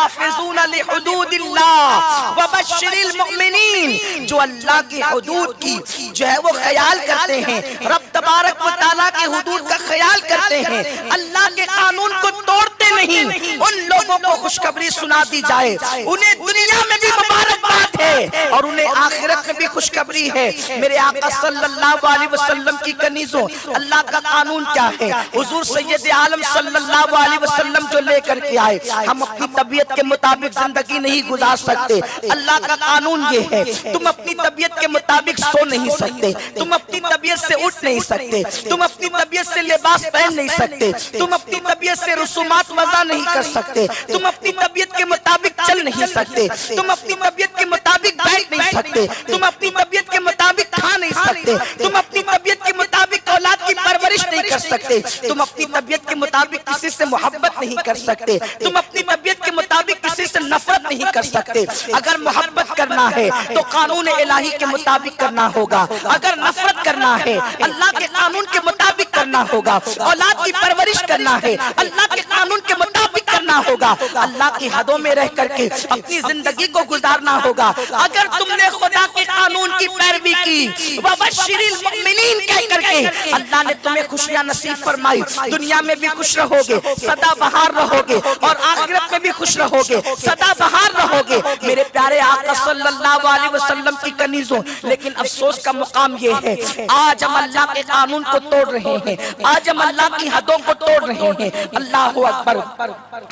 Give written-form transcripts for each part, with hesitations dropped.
والحافظون لحدود اللہ وبشر المؤمنین، جو اللہ کی حدود کی جو ہے وہ خیال کرتے ہیں، رب تبارک و تعالیٰ کی حدود کا خیال کرتے ہیں، اللہ کے قانون کو توڑتے نہیں، ان لوگوں کو خوشخبری سنا دی جائے، انہیں دنیا میں بھی مبارکباد ہے اور انہیں آخرت میں بھی خوشخبری ہے۔ میرے آقا صلی اللہ علیہ وسلم کی کنیزوں، اللہ کا قانون کیا ہے؟ حضور سید عالم صلی اللہ علیہ وسلم جو لے کر کے آئے، ہم اپنی طبیعت کے مطابق زندگی نہیں گزار سکتے۔ اللہ کا قانون یہ ہے، تم اپنی طبیعت کے مطابق سو نہیں سکتے، تم اپنی طبیعت سے اٹھ نہیں سکتے، تم اپنی طبیعت سے لباس پہن نہیں سکتے، تم اپنی طبیعت سے رسومات وضع نہیں کر سکتے، تم اپنی طبیعت کے مطابق چل نہیں سکتے، تم اپنی طبیعت کے مطابق بیٹھ نہیں سکتے، تم اپنی طبیعت کے مطابق کھا نہیں سکتے، تم اپنی طبیعت کے مطابق اولاد کی پرورش نہیں کر سکتے، تم اپنی طبیعت کے مطابق کسی سے محبت نہیں کر سکتے، تم اپنی طبیعت کے مطابق کسی سے نفرت نہیں کر سکتے۔ اگر محبت کرنا ہے تو قانون الہی کے مطابق کرنا ہوگا، اگر نفرت کرنا ہے اللہ کے قانون کے مطابق کرنا ہوگا، اولاد کی پرورش کرنا ہے اللہ کے قانون کے مطابق کرنا ہوگا، اللہ کی حدوں میں رہ کر کے اپنی زندگی کو گزارنا ہوگا۔ اگر تم نے خدا کے قانون کی پیروی کی، وَبَشِّرِ الْمُؤْمِنِينَ کہہ کر کے اللہ نے تمہیں خوشیاں نصیب فرمائی، دنیا میں بھی خوش رہو گے، سدا بہار رہو گے، اور آخرت میں بھی خوش رہو گے، سدا بہار رہو گے، میرے پیارے آقا صلی اللہ علیہ وسلم کی کنیزوں۔ لیکن افسوس کا مقام یہ ہے، آج ہم اللہ کے قانون کو توڑ رہے ہیں، آج ہم اللہ کی حدوں کو توڑ رہے ہیں۔ اللہ اکبر،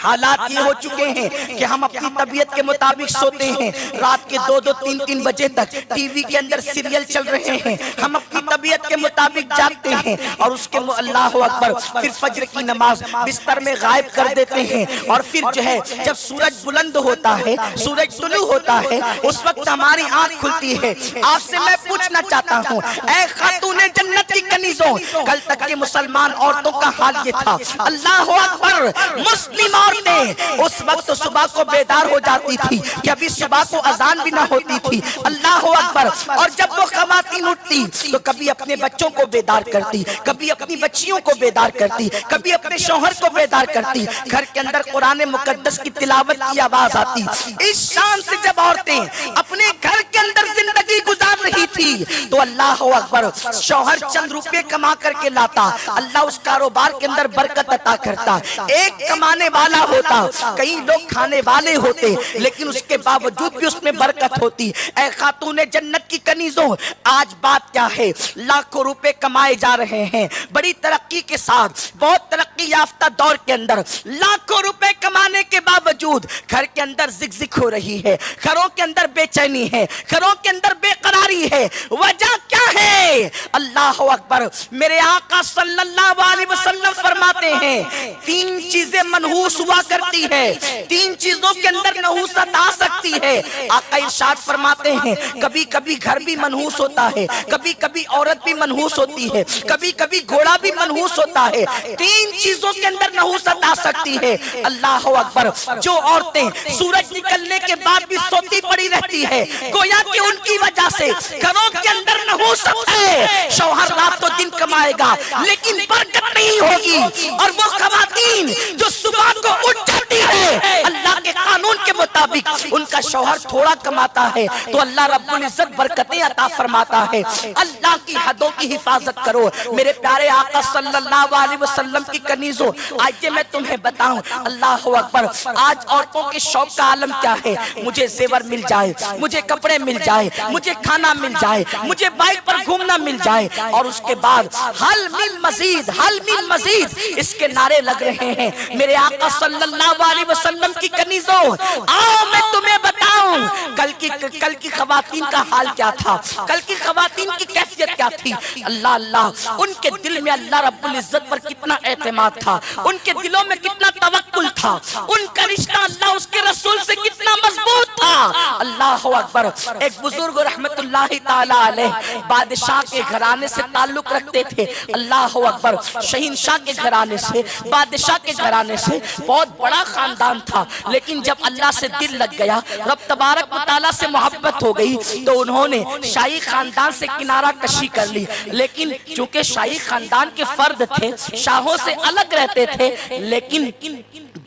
حالات یہ ہو چکے ہیں کہ ہم اپنی طبیعت کے مطابق سوتے ہیں، رات کے 2-3 بجے تک ٹی وی کے اندر سیریل چل رہے ہیں، ہم اپنی طبیعت کے مطابق جاگتے ہیں، اور اس کے اللہ اکبر پھر فجر کی نماز بستر میں غائب کر دیتے ہیں، اور پھر جو ہے جب سورج بلند ہوتا ہے، سورج طلوع ہوتا ہے، اس وقت ہماری آنکھ کھلتی ہے۔ آپ سے میں پوچھنا چاہتا ہوں، اے خاتون جنت کی کنیزوں، کل تک کے مسلمان عورتوں کا حال یہ تھا، اللہ اکبر، مسلم عورتیں اس وقت صبح کو بیدار ہو جاتی تھی کہ ابھی صبح کو اذان بھی نہ ہوتی تھی، اللہ اکبر، اور جب وہ خواتین اٹھتی تو کبھی اپنے بچوں کو بیدار کرتی، کبھی اپنی بچیوں کو بیدار کرتی، کبھی اپنے شوہر کو بیدار کرتی، گھر کے اندر قرآن مقدس کی تلاوت کی آواز آتی۔ اس شان سے جب عورتیں اپنے گھر کے اندر زندگی گزار رہی تھی تو اللہ اکبر، شوہر چند روپے کما کر کے لاتا، اللہ اس کاروبار کے اندر برکت عطا کرتا، ایک کمانے والا ہوتا، کئی لوگ کھانے والے ہوتے، لیکن اس کے باوجود بھی اس میں برکت ہوتی۔ اے خاتون جنت کی کنیزوں، آج بات کیا ہے؟ لاکھوں روپے کمائے جا رہے ہیں، بڑی ترقی کے ساتھ، بہت ترقی یافتہ دور کے اندر لاکھوں روپے کمانے کے باوجود گھر کے اندر زگ ہو رہی ہے، گھروں کے اندر بے چینی ہے، گھروں کے اندر بے قراری ہے۔ وجہ کیا ہے؟ اللہ اکبر، میرے آقا صلی اللہ علیہ وسلم فرماتے ہیں 3 چیزیں منحوس ہوا کرتی ہے، 3 چیزوں کے اندر نحوست آ سکتی ہے۔ آقا ارشاد فرماتے ہیں کبھی کبھی گھر بھی منحوس ہوتا ہے، کبھی کبھی عورت بھی منحوس ہوتی ہے، کبھی کبھی گھوڑا بھی منحوس ہوتا ہے، 3 چیزوں کے اندر نحوست آ سکتی ہے۔ اللہ اکبر، جو عورتیں سورج نکلنے کے بعد بھی سوتی پڑی رہتی ہے، گویا کہ ان کی وجہ سے گھروں کے اندر نحوست ہے، شوہر رات و دن کمائے گا لیکن برکت نہیں ہوگی، اور وہ خواتین جو صبح کو اٹھ جاتی ہے اللہ کے قانون کے مطابق، ان کا شوہر تھوڑا کماتا ہے تو اللہ رب العزت برکتیں عطا فرماتا ہے۔ اللہ کی حدوں کی حفاظت کرو میرے پیارے آقا صلی اللہ علیہ وسلم کی کنیزوں۔ آئیے میں تمہیں بتاؤں، اللہ اکبر، آج عورتوں کے شوق کا عالم کیا ہے؟ مجھے زیور مل جائے، مجھے کپڑے مل جائے، مجھے کھانا مل جائے، مجھے بائک پر گھومنا مل جائے، اور اس کے بعد حل من مزید، حل من مزید، اس کے نعرے لگ رہے ہیں۔ میرے آقا صلی اللہ علیہ وسلم کی کنیزوں، آؤ میں تمہیں بتاؤں کل کی خواتین کا حال کیا تھا، کل کی خواتین کی کیفیت کیا تھی۔ اللہ اللہ، ان کے دل میں اللہ رب العزت پر کتنا اعتماد تھا، ان کے دلوں میں کتنا توکل تھا، ان کا رشتہ اللہ اس کے رسول سے کتنا مضبوط تھا۔ اللہ اکبر، ایک بزرگ رحمت اللہ تعالی علیہ بادشاہ کے گھرانے سے تعلق رکھتے تھے، اللہ اکبر، شہنشاہ کے گھرانے سے، بادشاہ کے گھرانے سے، بہت بڑا خاندان تھا، لیکن جب اللہ سے دل لگ گیا، رب تبارک و تعالیٰ سے محبت ہو گئی، تو انہوں نے شاہی خاندان سے کنارہ کشی کر لی۔ لیکن چونکہ شاہی خاندان کے فرد تھے، شاہوں سے الگ رہتے تھے، لیکن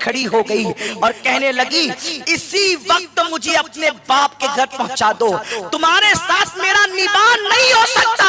کھڑی ہو گئی اور کہنے لگی اسی وقت مجھے اپنے باپ کے گھر پہنچا دو، تمہارے ساتھ میرا نباہ نہیں ہو سکتا۔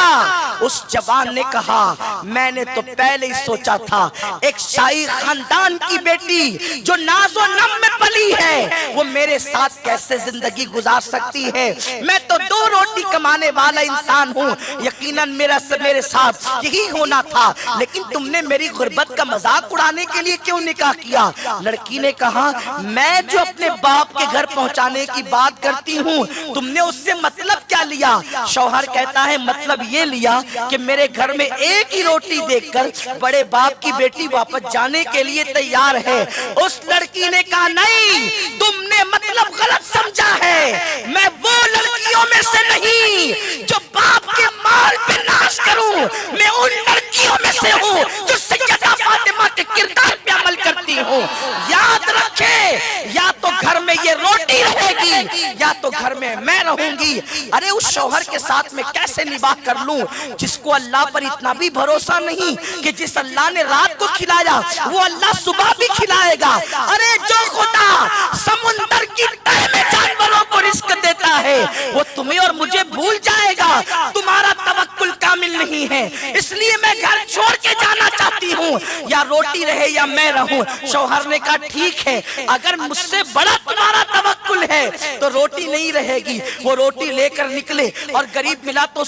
اس جوان نے کہا میں نے تو پہلے ہی سوچا تھا، ایک شاہی خاندان کی بیٹی جو ناز و نم میں پلی ہے وہ میرے ساتھ کیسے زندگی گزار سکتی ہے؟ میں تو 2 روٹی کمانے والا انسان ہوں، یقیناً میرے ساتھ یہی ہونا تھا، لیکن تم نے میری غربت کا مذاق اڑانے کے لیے کیوں نکاح کیا؟ لڑکی نے کہا میں جو اپنے باپ کے گھر پہنچانے کی بات کرتی ہوں تم نے اس سے مطلب کیا لیا؟ شوہر کہتا ہے مطلب یہ لیا کہ میرے گھر میں ایک ہی روٹی دیکھ کر بڑے باپ کی بیٹی واپس جانے کے لیے تیار ہے۔ اس لڑکی نے کہا نہیں، تم نے مطلب غلط سمجھا ہے، میں وہ لڑکیوں میں سے نہیں جو باپ کے مال پہ ناز کروں، میں ان لڑکیوں میں سے ہوں جو سیدہ فاطمہ کے کردار پہ عمل کرتی ہوں۔ یاد رکھے یا تو گھر میں یہ روٹی رہے گی یا تو گھر میں رہوں گی۔ ارے اس شوہر کے ساتھ میں کیسے نباہ کر لوں جس کو اللہ پر اتنا بھی بھروسہ نہیں کہ جس اللہ نے رات کو کھلایا وہ اللہ صبح بھی کھلائے گا۔ ارے جو خدا سمندر کی تہ میں جانوروں کو رزق دیتا ہے وہ تمہیں اور مجھے بھول جائے گا۔ تمہارا توکل کامل نہیں ہے، اس لیے میں گھر چھوڑ کے جانا چاہتی ہوں، یا روٹی رہے یا میں رہوں۔ شوہر نے کہا ٹھیک ہے، اگر مجھ سے بڑا تمہارا توکل ہے تو روٹی نہیں رہے گی۔ وہ روٹی لے کر نکلے اور غریب ملا تو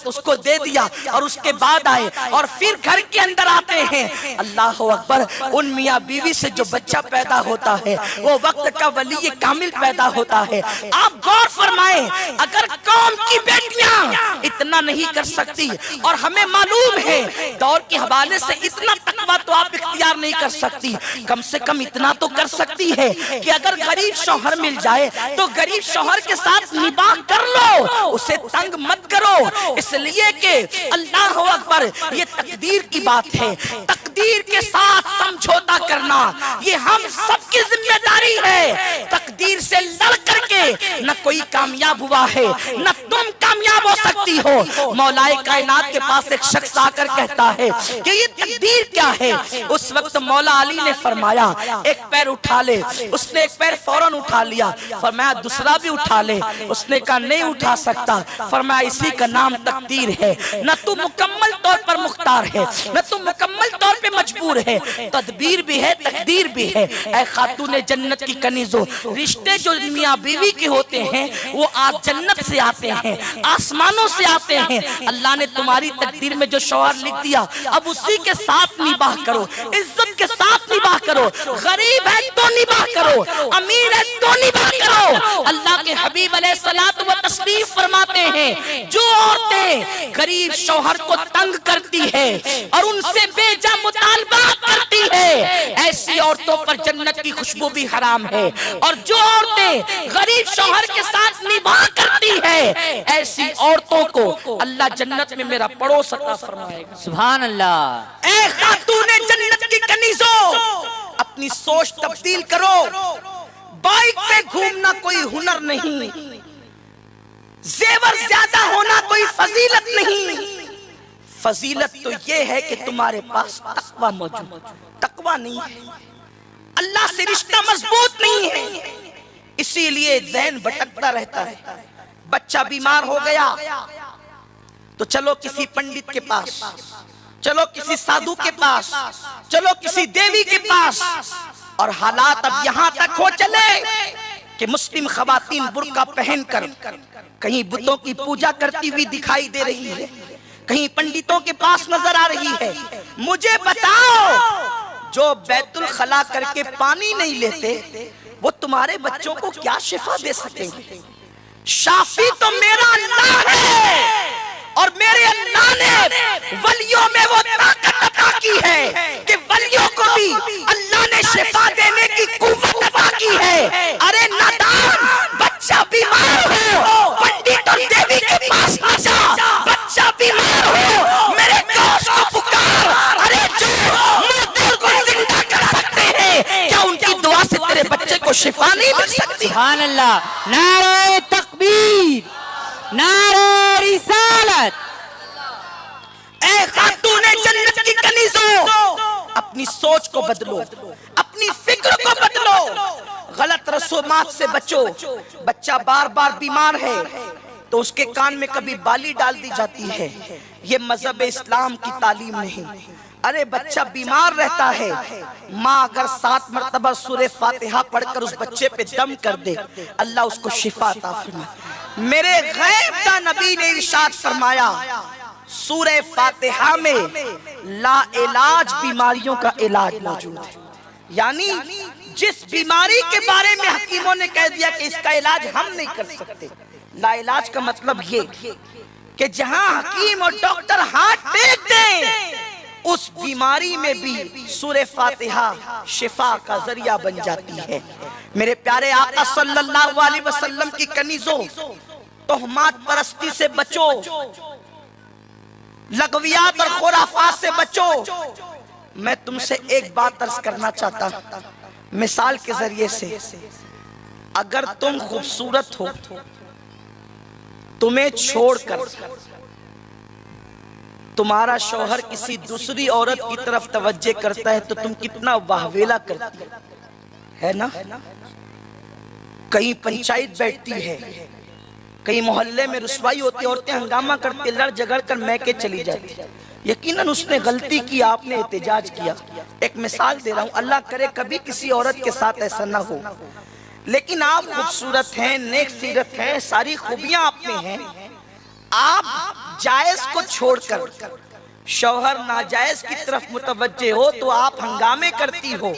اس کو دے دیا، اور اس کے بعد آئے اور پھر گھر کے اندر آتے ہیں۔ اللہ اکبر، ان میاں بیوی سے جو بچہ پیدا ہوتا ہے وہ وقت کا ولی کامل پیدا ہوتا ہے۔ آپ غور فرمائیں، اگر قوم کی بیٹیاں اتنا نہیں کر سکتی، اور ہمیں معلوم ہے دور کے حوالے سے اتنا تقویٰ تو آپ اختیار نہیں کر سکتی، کم سے کم اتنا تو کر سکتی ہے کہ اگر غریب شوہر مل جائے تو غریب شوہر کے ساتھ نباہ کر لو، اسے تنگ مت کرو، اس لیے کہ اللہ اکبر یہ تقدیر کی بات ہے۔ تقدیر کے ساتھ سمجھوتا کرنا یہ ہم سب کی ذمہ داری ہے۔ تقدیر سے لڑ کر کے نہ کوئی کامیاب ہوا ہے، نہ تم کامیاب ہو سکتی ہو۔ مولا کائنات کے پاس ایک شخص آ کر کہتا ہے کہ یہ تقدیر کیا ہے؟ اس وقت مولا علی نے فرمایا ایک پیر اٹھا لے۔ اس نے ایک پیر فوراً اٹھا لیا، فرمایا دوسرا بھی اٹھا لے۔ اس نے کہا نہیں اٹھا سکتا، فرمایا اسی کا نام تقدیر ہے۔ نہ تو مکمل طور پر مختار ہے، نہ تو مکمل طور پہ مجبور ہے، تدبیر بھی ہے تقدیر بھی ہے۔ اے خاتون جنت کی کنیزوں، رشتے جو میاں بیوی کے ہوتے ہیں وہ آج جنت سے آتے ہیں، آسمانوں سے آتے ہیں۔ اللہ نے تمہاری تقدیر میں جو شوہر لکھ دیا اب اسی کے ساتھ نباہ کرو، عزت کے ساتھ نباہ کرو، غریب ہے تو نباہ کرو، امیر ہے تو نباہ کرو۔ اللہ کے حبیب علیہ الصلوۃ والتسلیم فرماتے ہیں جو عورتیں غریب شوہر کو تنگ کرتی ہے اور ان سے بے جا مطالبات کرتی ہے ایسی عورتوں پر جنت کی خوشبو بھی حرام ہے، اور جو عورتیں غریب شوہر کے ساتھ نباہ کرتی ہے ایسی عورتوں کو اللہ جنت میں میرا پڑوس عطا فرمائے گا۔ سبحان اللہ۔ اے خاتون جنت کی کنیزوں، اپنی سوچ تبدیل کرو۔ بائک پہ گھومنا کوئی ہنر نہیں، زیور زیادہ ہونا کوئی فضیلت نہیں، فضیلت تو یہ ہے کہ تمہارے پاس تقویٰ موجود۔ تقویٰ نہیں ہے، اللہ سے رشتہ مضبوط نہیں ہے، اسی لیے ذہن بھٹکتا رہتا ہے۔ بچہ بیمار ہو گیا تو چلو کسی پنڈت کے پاس، چلو کسی سادھو کے پاس، چلو کسی دیوی کے پاس، اور حالات اب یہاں تک ہو چلے کہ مسلم خواتین برقع پہن کر کہیں بتوں کی پوجا کرتی ہوئی دکھائی دے رہی ہے، کہیں پنڈتوں کے پاس نظر آ رہی ہے۔ مجھے بتاؤ جو بیت الخلا کر کے پانی نہیں لیتے وہ تمہارے بچوں کو کیا شفا دے سکیں گے؟ شافی تو میرا اللہ ہے، اور میرے اللہ نے ولیوں میں وہ طاقت عطا کی ہے کہ ولیوں کو بھی اللہ نے شفا دینے کی قوت عطا کی ہے۔ ارے نادان، بچہ بیمار ہو پنڈت اور دیوی کے پاس نہ جا، بچہ بیمار ہو میرے غوث کو پکار۔ ارے جو مردے کو زندہ کر سکتے ہیں کیا ان کی دعا سے تیرے بچے کو شفا نہیں مل سکتی؟ سبحان اللہ۔ نعرہ تکبیر، نعرہ رسالت۔ اے خاتون جنت کی کنیزوں، اپنی سوچ کو بدلو، اپنی فکر کو بدلو، غلط رسومات سے بچو۔ بچہ بار بار بیمار ہے تو اس کے کان میں کبھی بالی ڈال دی جاتی ہے، یہ مذہب اسلام کی تعلیم نہیں۔ ارے بچہ بیمار رہتا ہے، ماں اگر 7 مرتبہ سورہ فاتحہ پڑھ کر اس بچے پہ دم کر دے، اللہ اس کو شفا عطا فرمائے۔ میرے غیب کا نبی نے ارشاد فرمایا سورہ فاتحہ میں لا علاج بیماریوں کا علاج موجود ہے، یعنی جس بیماری کے بارے میں حکیموں نے کہہ دیا کہ اس کا علاج ہم نہیں کر سکتے، لا علاج کا مطلب یہ کہ جہاں حکیم اور ڈاکٹر ہاتھ ٹیک دیں اس بیماری میں بھی سورہ فاتحہ شفا کا ذریعہ بن جاتی ہے۔ میرے پیارے آقا صلی اللہ علیہ وسلم کی کنیزوں، تہمات پرستی سے بچو، لغویات اور خرافات سے بچو۔ میں تم سے ایک بات عرض کرنا چاہتا ہوں مثال کے ذریعے سے، اگر تم خوبصورت ہو، تمہیں چھوڑ کر تمہارا شوہر کسی دوسری عورت کی طرف توجہ کرتا ہے تو تم کتنا واہویلا کرتی ہے نا؟ کہیں پنچایت بیٹھتی ہے، کہیں محلے میں رسوائی ہوتی، عورتیں ہنگامہ کرتی، لڑ جھگڑ کر میکے چلی جاتی۔ یقیناً اس نے غلطی کی، آپ نے احتجاج کیا۔ ایک مثال دے رہا ہوں، اللہ کرے کبھی کسی عورت کے ساتھ ایسا نہ ہو، لیکن آپ خوبصورت ہیں، نیک سیرت ہیں، ساری خوبیاں آپ میں ہیں، آپ جائز کو چھوڑ کر شوہر ناجائز کی طرف متوجہ ہو تو آپ ہنگامے کرتی ہو۔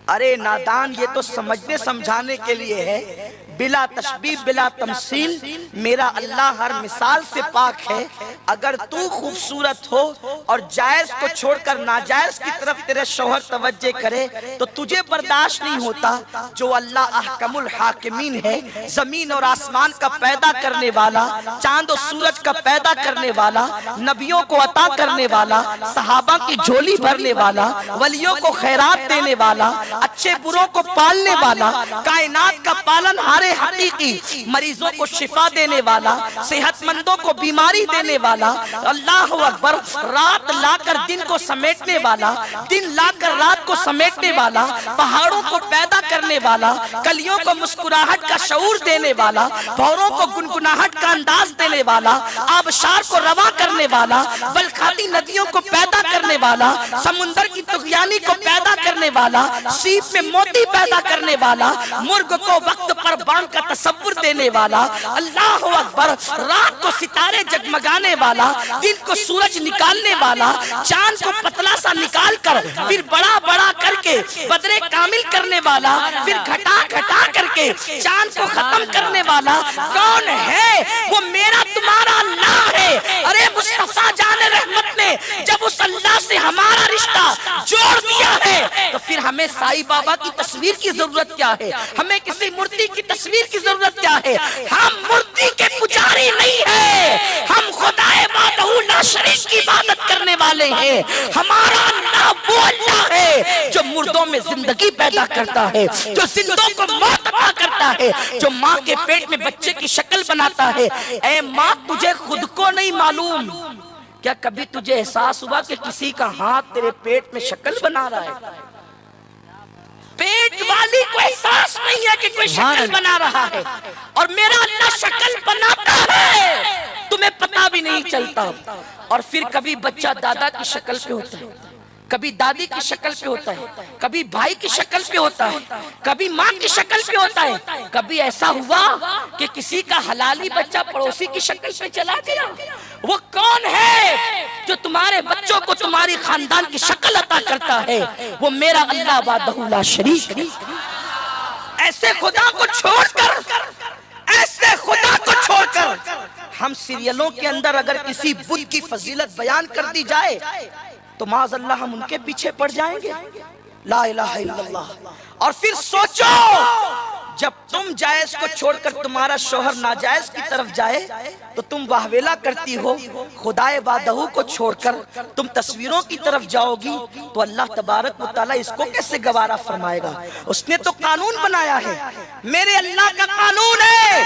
ارے نادان، یہ تو سمجھنے سمجھانے کے لیے ہے، بلا تشبیہ بلا تمثیل۔ میرا اللہ ہر مثال سے پاک ہے۔ اگر تو خوبصورت ہو اور جائز کو چھوڑ کر ناجائز کی طرف تیرے شوہر توجہ کرے تو تجھے برداشت نہیں ہوتا۔ جو اللہ احکم الحاکمین ہے، زمین اور آسمان کا پیدا کرنے والا، چاند و سورج کا پیدا کرنے والا، نبیوں کو عطا کرنے والا، صحابہ کی جھولی بھرنے والا، ولیوں کو خیرات دینے والا، اچھے بروں کو پالنے والا، کائنات کا پالن ہارے حقیقی، مریضوں کو شفا دینے والا، صحت مندوں کو بیماری دینے والا، اللہ اکبر، رات لا کر دن کو سمیٹنے والا، دن لا کر رات کو سمیٹنے والا، پہاڑوں کو پیدا کرنے والا، کلیوں کو مسکراہٹ کا شعور دینے والا، بھوروں کو گنگناہٹ کا انداز دینے والا، آبشار کو رواں کرنے والا، بلکھاتی ندیوں کو پیدا کرنے والا، سمندر کی طغیانی کو پیدا کرنے والا، سیپ میں موتی پیدا کرنے والا، مرغ کو وقت پر بانگ کا تصور دینے والا، اللہ اکبر، رات کو ستارے جگمگانے والا، دن کو سورج نکالنے والا، چاند کو پتلا سا نکال کر پھر بڑا بڑا کر کے بدر کامل کرنے والا، پھر گھٹا گھٹا کر کے چاند کو ختم کرنے والا کون ہے؟ وہ میرا تمہارا اللہ ہے۔ ارے مصطفیٰ جان رحمت نے جب اس اللہ سے ہمارا رشتہ جوڑ دیا ہے تو پھر ہمیں سائی بابا کی تصویر کی ضرورت کیا ہے؟ ہمیں کسی مورتی کی تصویر کی ضرورت کیا ہے؟ ہم مورتی کے پجاری نہیں ہیں، ہم خدا وحدہ لا شریک کی عبادت کرنے والے ہیں۔ ہمارا اللہ وہ اللہ ہے جو مردوں میں زندگی پیدا کرتا ہے، جو زندوں کو موت عطا کرتا ہے، جو ماں کے پیٹ میں بچے کی شکل بناتا ہے۔ اے ماں، تجھے خود کو نہیں معلوم، کیا کبھی تجھے احساس ہوا کہ کسی کا ہاتھ تیرے پیٹ میں شکل بنا رہا ہے؟ پیٹ والی کو احساس نہیں ہے کہ کوئی شکل بنا رہا ہے، اور میرا اللہ شکل بناتا ہے، تمہیں پتہ بھی نہیں چلتا۔ اور پھر کبھی بچہ دادا کی شکل پہ ہوتا ہے، کبھی دادی کی شکل پہ ہوتا ہے، کبھی بھائی کی شکل پہ ہوتا ہے، کبھی ماں کی شکل پہ ہوتا ہے۔ کبھی ایسا ہوا کہ کسی کا حلالی بچہ پڑوسی کی شکل پہ چلا گیا؟ وہ کون ہے جو تمہارے بچوں کو تمہاری خاندان کی شکل عطا کرتا ہے؟ وہ میرا اللہ وحدہ لا شریک ہے۔ ایسے خدا کو چھوڑ کر، ایسے خدا کو چھوڑ کر ہم سیریلوں کے اندر اگر کسی بت کی فضیلت بیان کر دی جائے تو معاذ اللہ ہم ان کے پیچھے پڑ جائیں گے۔ لا الہ الا اللہ۔ اور پھر سوچو، جب تم جائز کو چھوڑ کر تمہارا شوہر ناجائز کی طرف جائے تو تم واہویلا کرتی ہو، خدائے وحدہ کو چھوڑ کر تم تصویروں کی طرف جاؤ گی تو اللہ تبارک و تعالیٰ اس کو کیسے گوارا فرمائے گا؟ اس نے تو قانون بنایا ہے، میرے اللہ کا قانون ہے،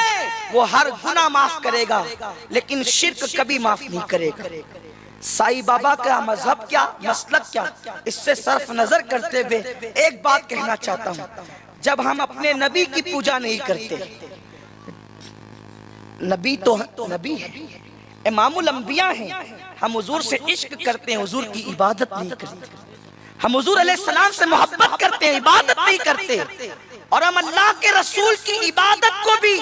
وہ ہر گناہ معاف کرے گا لیکن شرک کبھی معاف نہیں کرے گا۔ سائی بابا کا مذہب کیا، مسلک کیا، اس سے صرف نظر کرتے ہوئے ایک بات کہنا چاہتا ہوں. جب ہم اپنے نبی کی پوجا نہیں کرتے، نبی تو نبی ہے، امام الانبیاء ہیں، ہم حضور سے عشق کرتے ہیں، حضور کی عبادت نہیں کرتے. ہم حضور علیہ السلام سے محبت کرتے ہیں، عبادت نہیں کرتے. اور ہم اللہ کے رسول کی عبادت کو بھی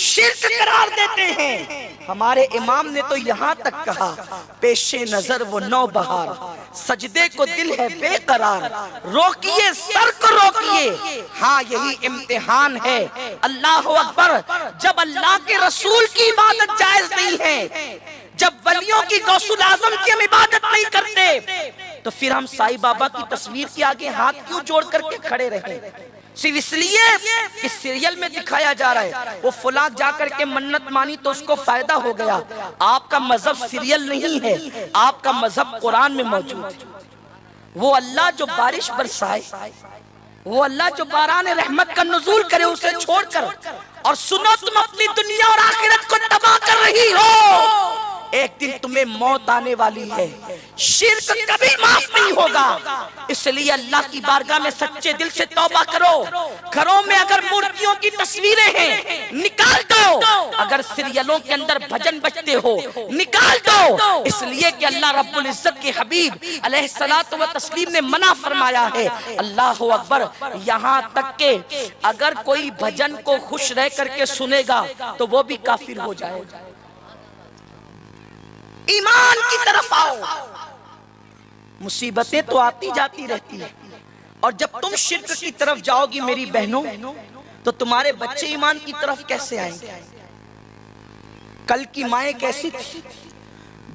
شرک قرار دیتے ہیں. ہمارے امام نے تو یہاں تک کہا، پیش نظر وہ نو بہار، سجدے کو دل ہے بے قرار، روکیے سر کو روکیے، ہاں یہی امتحان ہے. اللہ اکبر. جب اللہ کے رسول کی عبادت جائز نہیں ہے، جب ولیوں کی غوث الاعظم کی ہم عبادت نہیں کرتے، تو پھر ہم سائی بابا کی تصویر کے آگے ہاتھ کیوں جوڑ کر کے کھڑے رہیں؟ صرف اس لیے کہ سیریل میں دکھایا جا رہا ہے وہ فلاں جا کر کے منت مانی تو اس کو فائدہ ہو گیا. آپ کا مذہب سیریل نہیں ہے، آپ کا مذہب قرآن میں موجود ہے. وہ اللہ جو بارش برسائے، وہ اللہ جو باران رحمت کا نزول کرے، اسے چھوڑ کر اور سنو تم اپنی دنیا اور آخرت کو تباہ کر رہی ہو. ایک دن تمہیں موت آنے والی ہے، شرک کبھی معاف نہیں ہوگا. اس لیے اللہ کی بارگاہ میں سچے دل سے توبہ کرو. گھروں میں اگر مورتیوں کی تصویریں ہیں نکال دو، اگر سیریلوں کے اندر بھجن بجتے ہو نکال دو. اس لیے کہ اللہ رب العزت کے حبیب علیہ الصلوۃ والتسلیم نے منع فرمایا ہے. اللہ اکبر. یہاں تک کہ اگر کوئی بھجن کو خوش رہ کر کے سنے گا تو وہ بھی کافر ہو جائے گا. ایمان کی طرف آؤ. مصیبتیں تو آتی جاتی رہتی ہیں، اور جب تم شرک کی طرف جاؤ گی میری بہنوں تو تمہارے بچے ایمان کی طرف کیسے آئیں گے؟ کل کی مائیں کیسی تھی؟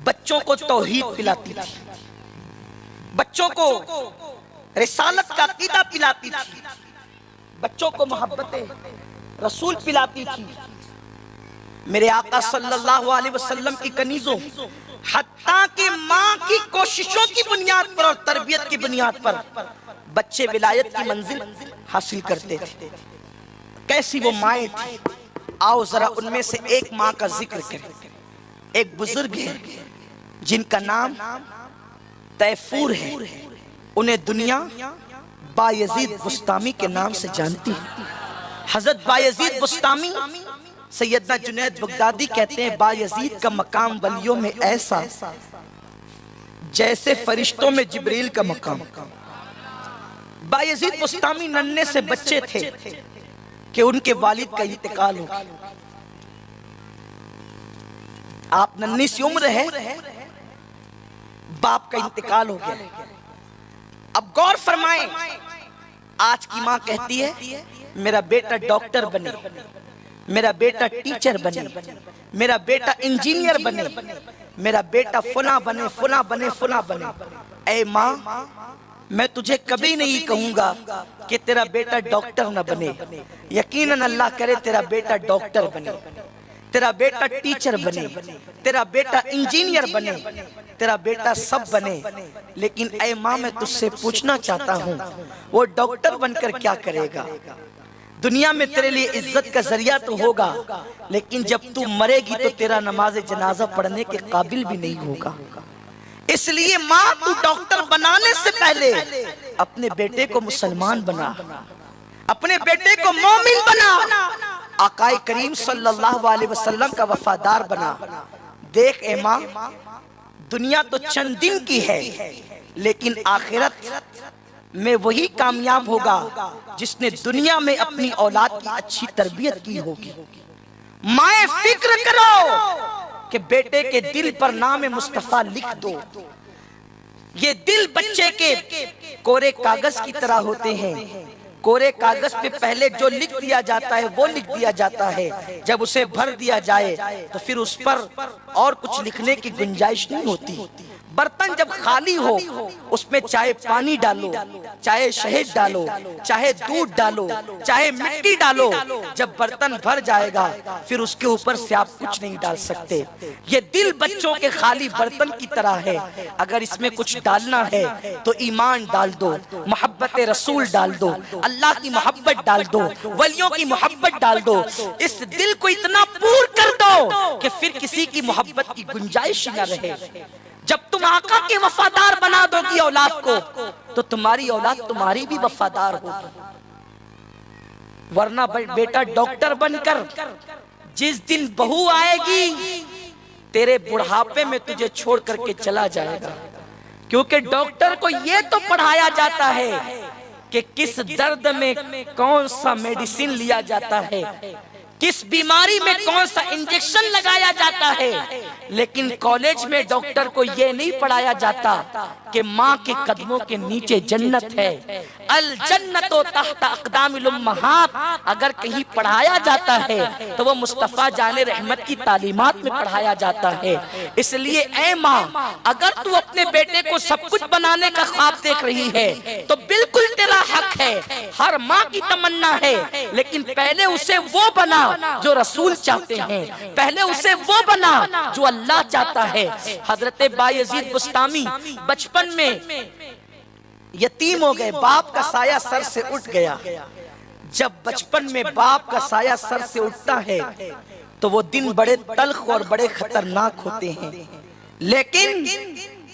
بچوں کو توحید پلاتی تھی، بچوں کو رسالت کا عقیدہ پلاتی تھی، بچوں کو محبت رسول پلاتی تھی. میرے آقا صلی اللہ علیہ وسلم کی کنیزوں، حتیٰ کہ ماں کی کوششوں کی بنیاد پر اور تربیت کی بنیاد پر بچے ولایت کی منزل حاصل کرتے تھے. کیسی وہ مائیں تھی؟ آؤ ذرا ان میں سے ایک ماں کا ذکر کریں. ایک بزرگ ہے جن کا نام تیفور ہے. انہیں دنیا بایزید بستامی کے نام سے جانتی ہے. حضرت بایزید بستامی، سیدنا جنید بغدادی کہتے ہیں بایزید کا مقام ولیوں میں ایسا جیسے فرشتوں میں جبریل کا مقام. بایزید بستامی ننھے سے بچے تھے کہ ان کے والد کا انتقال ہو گیا. آپ ننھی سی عمر ہے، باپ کا انتقال ہو گیا. اب غور فرمائیں، آج کی ماں کہتی ہے میرا بیٹا ڈاکٹر بنے، میرا بیٹا ٹیچر بنے، میرا بیٹا انجینئر بنے، میرا بیٹا فلاں بنے فلاں بنے فلاں بنے. اے ماں، میں تجھے کبھی نہیں کہوں گا کہ تیرا بیٹا ڈاکٹر نہ بنے. یقیناً اللہ کرے تیرا بیٹا ڈاکٹر بنے، تیرا بیٹا ٹیچر بنے، تیرا بیٹا انجینئر بنے، تیرا بیٹا سب بنے. لیکن اے ماں، میں تجھ سے پوچھنا چاہتا ہوں وہ ڈاکٹر بن کر کیا کرے گا؟ دنیا میں تیرے لیے عزت کا ذریعہ تو ہوگا، لیکن جب تو مرے گی تو تیرا نماز جنازہ پڑھنے کے قابل بھی نہیں ہوگا. اس لیے ماں، تو ڈاکٹر بنانے سے پہلے اپنے بیٹے کو مسلمان بنا، اپنے بیٹے کو مومن بنا، آقا کریم صلی اللہ علیہ وسلم کا وفادار بنا. دیکھ اے ماں، دنیا تو چند دن کی ہے، لیکن آخرت میں وہی کامیاب ہوگا جس نے دنیا میں اپنی اولاد کی اچھی تربیت کی ہوگی. مائیں فکر کرو کہ بیٹے کے دل پر نام مصطفیٰ لکھ دو. یہ دل بچے کے کورے کاغذ کی طرح ہوتے ہیں. کورے کاغذ پہ پہلے جو لکھ دیا جاتا ہے وہ لکھ دیا جاتا ہے. جب اسے بھر دیا جائے تو پھر اس پر اور کچھ لکھنے کی گنجائش نہیں ہوتی. برتن جب خالی ہو اس میں چاہے پانی ڈالو، چاہے شہد ڈالو، چاہے دودھ ڈالو، چاہے مٹی ڈالو، جب برتن بھر جائے گا پھر اس کے اوپر سے آپ کچھ نہیں ڈال سکتے. یہ دل بچوں کے خالی برتن کی طرح ہے. اگر اس میں کچھ ڈالنا ہے تو ایمان ڈال دو، محبت رسول ڈال دو، اللہ کی محبت ڈال دو، ولیوں کی محبت ڈال دو، اس دل کو اتنا پور کر دو کہ پھر کسی کی محبت کی گنجائش نہ رہے۔ جب تم آقا کے وفادار بنا دو گی اولاد کو تو تمہاری اولاد تمہاری بھی وفادار ہوگی، ورنہ بیٹا ڈاکٹر بن کر جس دن بہو آئے گی تیرے بڑھاپے میں تجھے چھوڑ کر کے چلا جائے گا، کیونکہ ڈاکٹر کو یہ تو پڑھایا جاتا ہے کہ کس درد میں کون سا میڈیسن لیا جاتا ہے، کس بیماری میں کون سا انجیکشن لگایا جاتا ہے، لیکن کالج میں ڈاکٹر کو یہ نہیں پڑھایا جاتا کہ ماں کے قدموں کے نیچے جنت ہے، الجنت تحت اقدام الامہات اگر کہیں پڑھایا جاتا ہے تو وہ مصطفیٰ جان رحمت کی تعلیمات میں پڑھایا جاتا ہے۔ اس لیے اے ماں، اگر تو اپنے بیٹے کو سب کچھ بنانے کا خواب دیکھ رہی ہے تو بالکل تیرا حق ہے، ہر ماں کی تمنا ہے، لیکن پہلے اسے وہ بنا جو رسول چاہتے ہیں، پہلے اسے وہ بنا جو اللہ چاہتا ہے۔ حضرت بایزید بسطامی بچپن میں یتیم ہو گئے، باپ کا سایہ سر سے اٹھ گیا۔ جب بچپن میں باپ کا سایہ سر سے اٹھتا ہے تو وہ دن بڑے تلخ اور بڑے خطرناک ہوتے ہیں، لیکن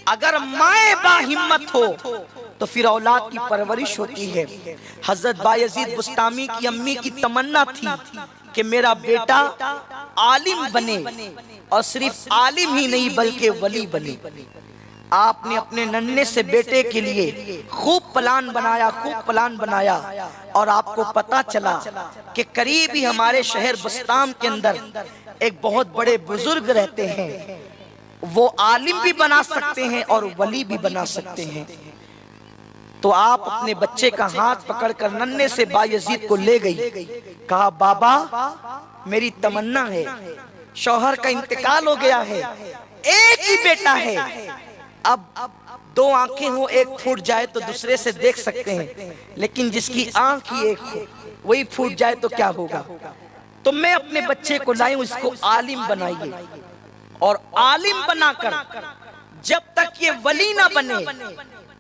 اگر مائیں با ہمت ہو تو پھر اولاد کی پرورش ہوتی ہے۔ حضرت بایزید بسطامی کی امی کی تمنا تھی کہ میرا بیٹا عالم بنے، اور صرف عالم ہی نہیں بلکہ ولی بنے۔ آپ نے اپنے ننھے سے بیٹے کے لیے خوب پلان بنایا، اور آپ کو پتا چلا کہ قریب ہی ہمارے شہر بسطام کے اندر ایک بہت بڑے بزرگ رہتے ہیں، وہ عالم بھی بنا سکتے ہیں اور ولی بھی بنا سکتے ہیں۔ تو آپ اپنے بچے کا ہاتھ پکڑ کر ننھے سے بایزید کو لے گئی، کہا بابا میری تمنا ہے، شوہر کا انتقال ہو گیا ہے، ایک ہی بیٹا ہے، اب دو آنکھیں ہوں، ایک پھوٹ جائے تو دوسرے سے دیکھ سکتے ہیں، لیکن جس کی آنکھ ہی ایک ہو وہی پھوٹ جائے تو کیا ہوگا؟ تو میں اپنے بچے کو لائیں، اس کو عالم بنائیے، اور عالم بنا کر جب تک یہ ولی نہ بنے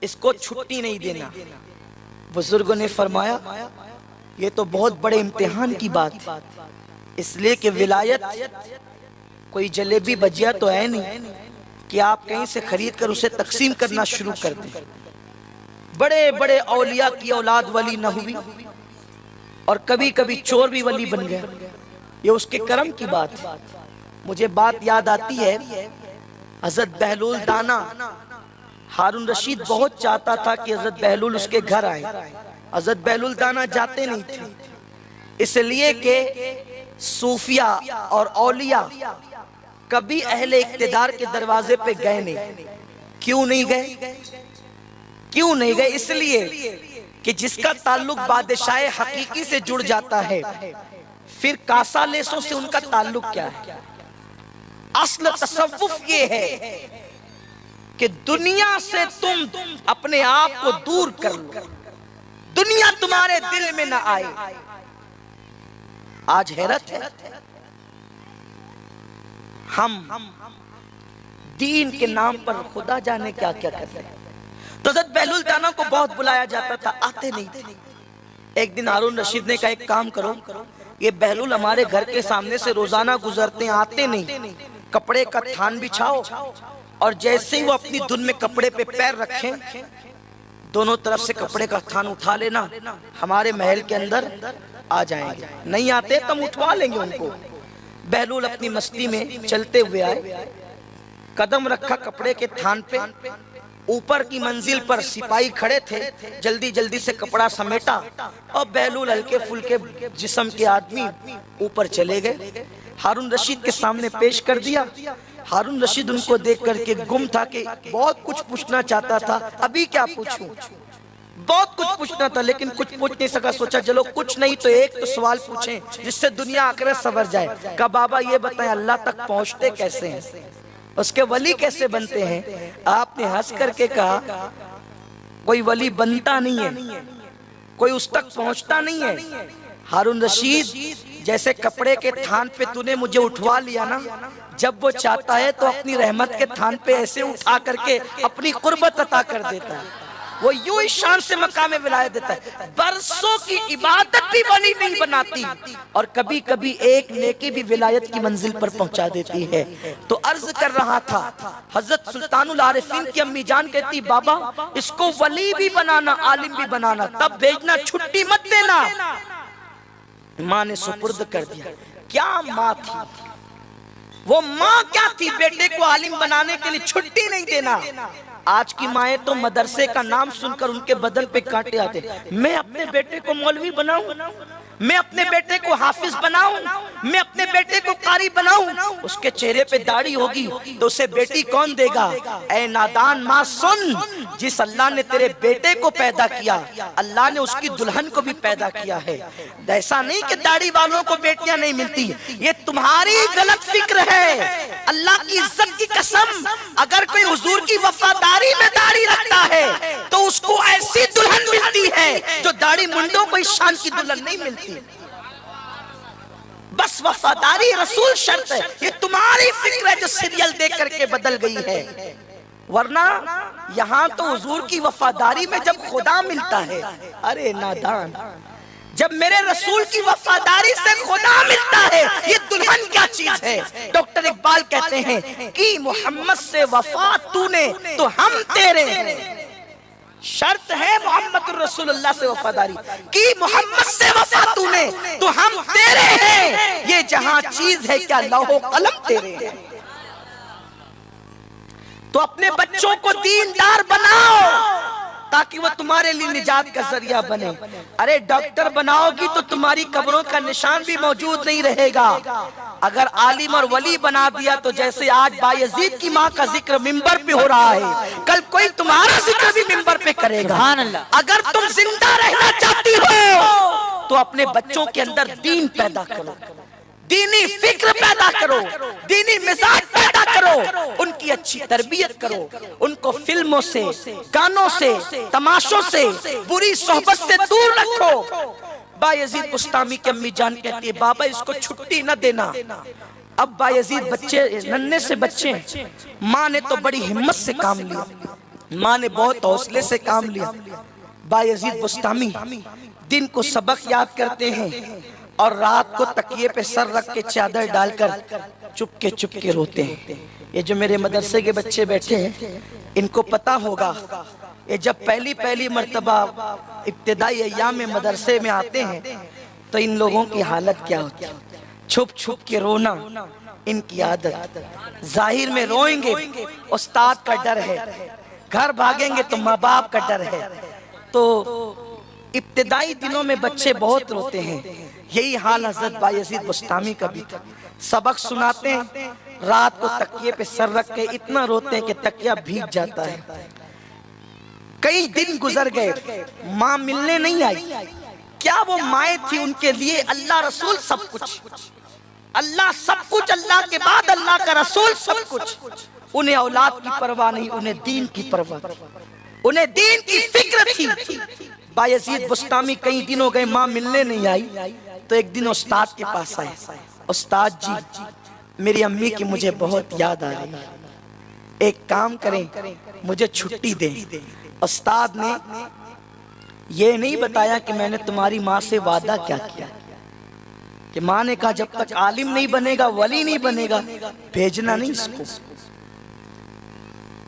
اس کو چھٹی نہیں دینا۔ بزرگوں نے فرمایا یہ تو بہت بڑے امتحان کی بات ہے، اس لیے کہ ولایت کوئی جلیبی بجیا تو ہے نہیں کہ آپ کہیں سے خرید کر اسے تقسیم کرنا شروع کر دیں۔ بڑے بڑے اولیاء کی اولاد ولی نہ ہوئی، اور کبھی کبھی چور بھی ولی بن گیا، یہ اس کے کرم کی بات ہے۔ مجھے بات یاد آتی ہے، حضرت بہلول دانا، ہارون رشید بہت چاہتا تھا کہ حضرت بہلول اس کے گھر آئے، حضرت بہلول دانا جاتے نہیں تھے، اس لیے کہ صوفیہ اور اولیاء کبھی اہل اقتدار کے دروازے پہ گئے نہیں۔ کیوں نہیں گئے؟ اس لیے کہ جس کا تعلق بادشاہ حقیقی سے جڑ جاتا ہے پھر کاسا لیسوں سے ان کا تعلق کیا ہے؟ اصل تصوف یہ ہے کہ دنیا سے تم اپنے آپ کو دور کر لو، دنیا تمہارے دل میں نہ آئے۔ آج حیرت ہے، ہم دین کے نام پر خدا جانے کیا کیا کرتے ہیں۔ تو حضرت بہلول دانا کو بہت بلایا جاتا تھا، آتے نہیں تھے۔ ایک دن ہارون رشید نے کہا ایک کام کرو، یہ بہلول ہمارے گھر کے سامنے سے روزانہ گزرتے ہیں، آتے نہیں، کپڑے کا تھان بچھاؤ، اور جیسے ہی وہ اپنی دھن میں کپڑے پہ پیر رکھیں دونوں طرف سے کپڑے کا تھان اٹھا لینا، ہمارے محل کے اندر آ جائیں گے، نہیں آتے تو ہم اٹھوا لیں گے ان کو۔ بہلول اپنی مستی میں چلتے ہوئے آئے، قدم رکھا کپڑے کے تھان پہ، اوپر کی منزل پر سپاہی کھڑے تھے، جلدی جلدی سے کپڑا سمیٹا، اور بہلول ہلکے پھلکے جسم کے آدمی اوپر چلے گئے، ہارون رشید کے سامنے پیش کر دیا۔ ہارون رشید ان کو دیکھ کر کے گم تھا کہ بہت کچھ پوچھنا چاہتا تھا، ابھی کیا پوچھوں، بہت کچھ پوچھنا تھا لیکن کچھ پوچھ نہیں سکا۔ سوچا چلو کچھ نہیں تو ایک تو سوال پوچھیں جس سے دنیا آخرت سنور جائے۔ کہا بابا یہ بتائیں اللہ تک پہنچتے کیسے ہیں، اس کے ولی کیسے بنتے ہیں؟ آپ نے ہنس کر کے کہا کوئی ولی بنتا نہیں ہے، کوئی اس تک پہنچتا نہیں ہے۔ ہارون رشید جیسے کپڑے کے تھان پہ تو نے مجھے اٹھوا لیا نا، جب وہ چاہتا ہے تو اپنی رحمت کے تھان پہ ایسے اٹھا کر کے اپنی قربت عطا کر دیتا ہے۔ وہ یوں ہی شان سے مقام ولایت دیتا ہے. برسوں کی عبادت بھی ولی نہیں بناتی اور کبھی کبھی ایک نیکی بھی ولایت کی منزل پر پہنچا دیتی ہے. تو عرض کر رہا تھا حضرت سلطان العارفین کی امی جان کہتی بابا اس کو ولی بھی بنانا عالم بھی بنانا تب بھیجنا چھٹی مت دینا. ماں نے سپرد کر دیا. کیا ماں تھی وہ, ماں کیا تھی بیٹے کو عالم بنانے کے لیے چھٹی نہیں دینا. آج کی مائیں تو مدرسے کا نام سن کر ان کے بدن پہ کانٹے آتے. میں اپنے بیٹے کو مولوی بناؤں, میں اپنے بیٹے کو حافظ بناؤں, میں اپنے بیٹے کو قاری بناؤں. اس کے چہرے پہ داڑھی ہوگی تو اسے بیٹی کون دے گا؟ اے نادان ماں سن, جس اللہ نے تیرے بیٹے کو پیدا کیا اللہ نے اس کی دلہن کو بھی پیدا کیا ہے. ایسا نہیں کہ داڑھی والوں کو بیٹیاں نہیں ملتی, یہ تمہاری غلط فکر ہے. اللہ کی عزت کی قسم اگر کوئی حضور کی وفاداری میں داڑھی رکھتا ہے تو اس کو ایسی دلہن ملتی ہے جو داڑھی منڈوں کو اس شان کی دلہن نہیں ملتی. بس وفاداری رسول شرط ہے. یہ تمہاری فکر ہے جو سیریل دیکھ کر کے بدل گئی ہے, ورنہ یہاں تو حضور کی وفاداری میں جب خدا ملتا ہے. ارے نادان, جب میرے رسول کی وفاداری سے خدا ملتا ہے یہ دلہن کیا چیز ہے. ڈاکٹر اقبال کہتے ہیں کہ محمد سے وفا تو نے تو ہم تیرے ہیں. شرط ہے محمد الرسول اللہ سے وفاداری کی, محمد سے وفا تو نے تو ہم تیرے ہیں. یہ جہاں چیز ہے کیا لوح و قلم تیرے ہیں. تو اپنے بچوں کو دیندار بناؤ تاکہ وہ تمہارے لیے نجات کا ذریعہ بنے. ارے ڈاکٹر بناؤ گی تو تمہاری قبروں کا نشان بھی موجود نہیں رہے گا. اگر عالم اور ولی بنا دیا تو جیسے آج بایزید کی ماں کا ذکر منبر پہ ہو رہا ہے, کل کوئی تمہارا ذکر بھی منبر پہ کرے گا. اگر تم زندہ رہنا چاہتی ہو تو اپنے بچوں کے اندر دین پیدا کرو, دینی فکر پیدا کرو, دینی مزاج پیدا کرو, ان کی اچھی تربیت کرو, ان کو فلموں سے, گانوں سے, تماشوں سے, بری صحبت سے دور رکھو. بایزید بستامی کی امی جان کہتی ہے بابا اس کو چھٹی نہ دینا. اب بایزید بچے ننھے سے بچے, ماں نے تو بڑی ہمت سے کام لیا, ماں نے بہت حوصلے سے کام لیا. بایزید بستامی دن کو سبق یاد کرتے ہیں اور رات کو تکیے پہ سر رکھ کے چادر ڈال کر چپ کے روتے ہیں. یہ جو میرے مدرسے کے بچے بیٹھے ہیں ان کو پتا ہوگا, یہ جب پہلی مرتبہ ابتدائی ایام مدرسے میں آتے ہیں تو ان لوگوں کی حالت کیا ہوتی ہے. چھپ کے رونا ان کی عادت. ظاہر میں روئیں گے استاد کا ڈر ہے, گھر بھاگیں گے تو ماں باپ کا ڈر ہے. تو ابتدائی دنوں میں بچے بہت روتے ہیں. یہی حال حضرت بایزید بستامی کا بھی تھا. سبق سناتے ہیں, رات کو تکیے پہ سر رکھ کے اتنا روتے ہیں کہ تکیہ بھیگ جاتا ہے. کئی دن گزر گئے, ماں ملنے نہیں آئی. کیا وہ مائیں تھی ان کے لیے اللہ رسول سب کچھ, اللہ سب کچھ, اللہ کے بعد اللہ کا رسول سب کچھ. انہیں اولاد کی پرواہ نہیں, انہیں دین کی پرواہ, انہیں دین کی فکر تھی. بایزید بستامی کئی دن ہو گئے ماں ملنے نہیں آئی. تو ایک دن استاد کے پاس آئے, استاد جی میری امی کی مجھے بہت یاد آ رہی ہے, ایک کام کریں مجھے چھٹی دیں. استاد نے یہ نہیں بتایا کہ میں نے تمہاری ماں سے وعدہ کیا کیا, کہ ماں نے کہا جب تک عالم نہیں بنے گا ولی نہیں بنے گا بھیجنا نہیں اس کو.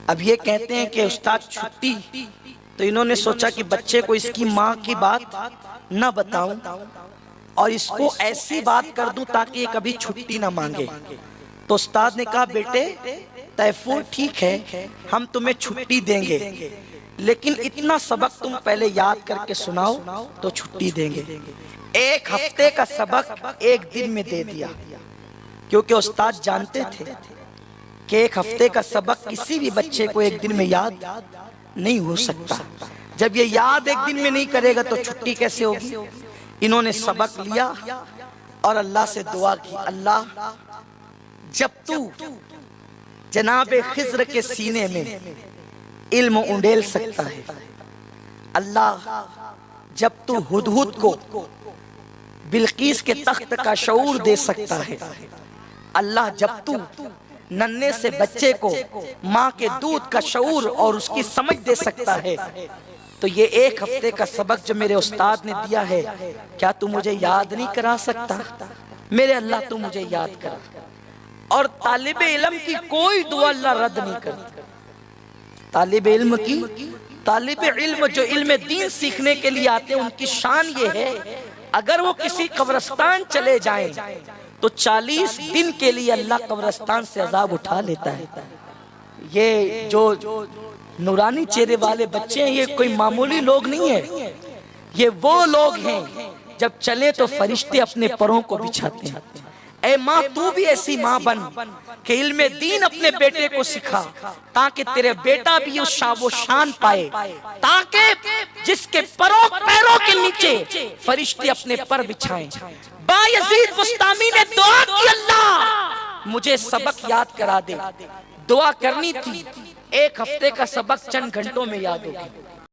اب یہ کہتے ہیں کہ استاد چھٹی, تو انہوں نے سوچا کہ بچے کو اس کی ماں کی بات نہ بتاؤں اور اس کو ایسی بات کر دوں تاکہ یہ کبھی چھٹی نہ مانگے. تو استاد نے کہا بیٹے تیفور ٹھیک ہے ہم تمہیں چھٹی دیں گے, لیکن اتنا سبق تم پہلے یاد کر کے سناؤ تو چھٹی دیں گے. ایک ہفتے کا سبق ایک دن میں دے دیا, کیونکہ استاد جانتے تھے کہ ایک ہفتے کا سبق کسی بھی بچے کو ایک دن میں یاد نہیں ہو سکتا. جب یہ یاد ایک دن میں نہیں کرے گا تو چھٹی کیسے ہوگی. انہوں نے سبق لیا اور اللہ سے دعا کی, اللہ جب تو جناب خضر کے سینے میں علم انڈیل سکتا ہے, اللہ جب تو ہدہد کو بلقیس کے تخت کا شعور دے سکتا ہے, اللہ جب تو ننھے سے بچے کو ماں کے دودھ کا شعور اور اس کی سمجھ دے سکتا ہے, تو یہ ایک ہفتے کا سبق جو میرے استاد نے دیا ہے، کیا تو مجھے یاد نہیں کرا سکتا؟ میرے اللہ تو مجھے یاد کرا۔ اور طالب علم کی کوئی دعا اللہ رد نہیں کرتا۔ طالب علم جو علم دین سیکھنے کے لیے آتے ہیں، ان کی شان یہ ہے، اگر وہ کسی قبرستان چلے جائیں تو 40 دن کے لیے اللہ قبرستان سے عذاب اٹھا لیتا ہے۔ یہ جو نورانی چہرے والے بچے ہیں، یہ کوئی معمولی لوگ نہیں ہیں، یہ وہ لوگ ہیں جب چلے تو فرشتے اپنے پروں کو بچھاتے ہیں۔ اے ماں، تو بھی ایسی ماں بن کہ علم دین اپنے بیٹے کو سکھا، تاکہ تیرے بیٹا بھی اس شان پائے، تاکہ جس کے پیروں کے نیچے فرشتے اپنے پر بچھائیں۔ بایزید بستامی نے دعا کی، اللہ مجھے سبق یاد کرا دے۔ دعا کرنی تھی، ایک ہفتے کا سبق چند گھنٹوں میں یاد ہو گیا۔